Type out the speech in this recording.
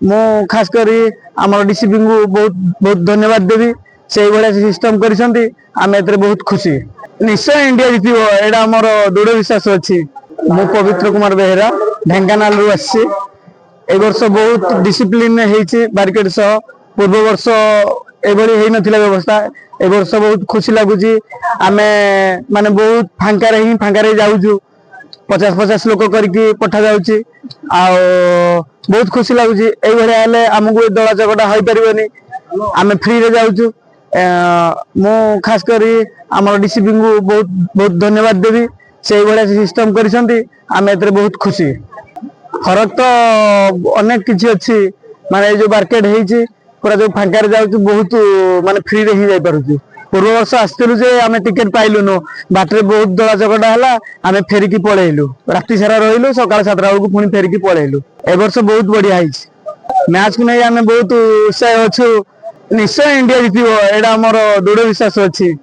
मु खास करी आम डीसीपी को बहुत बहुत धन्यवाद देवी से भाया सिस्टम करिसेंती आम एतरे बहुत खुशी। निश्चय इंडिया जीतिबो एडा हमर दृढ़ विश्वास अछि। मु पवित्र कुमार बेहेरा ढेंकानाल रु आसी। ए वर्ष बहुत डिसिप्लिन हेछि बारिकेड सह पूर्व वर्ष एभली हेइ नथिला व्यवस्था। ए वर्ष बहुत खुशी लागुची आमे माने बहुत फांका रे जाउछु 50-50 लोक करके पठा जाउची आ बहुत खुशी लागुची। ए भले हेले हमकु दला चकटा होई परिबनी आमे फ्री रे जाउछु। मु खास करी आम डीसीपी को बहुत बहुत धन्यवाद देवी से भाया सिस्टम करिसेंती आम एतरे बहुत खुशी। फरक तो अनेक किछि अछि माने जो मार्केट हेछि पूरा जो फांका रे जाउछु बहुत माने फ्री रे ही जाई पारुछु। पूर्व वर्ष आस्तिलु जे आमे टिकट पाइलुनो बाटरे बहुत दला चकटा हला आमे फेरिकी पळेइलु राति सारा रहिलु सकाळ 7टा बेलକୁ पुणी फेरिकी पळेइलु। ए वर्ष बहुत बढ़िया हेछि मैच को नै आमे बहुत उत्साह अछु। निश्चय इंडिया जीतिबो एडा हमर दृढ़ विश्वास अछि।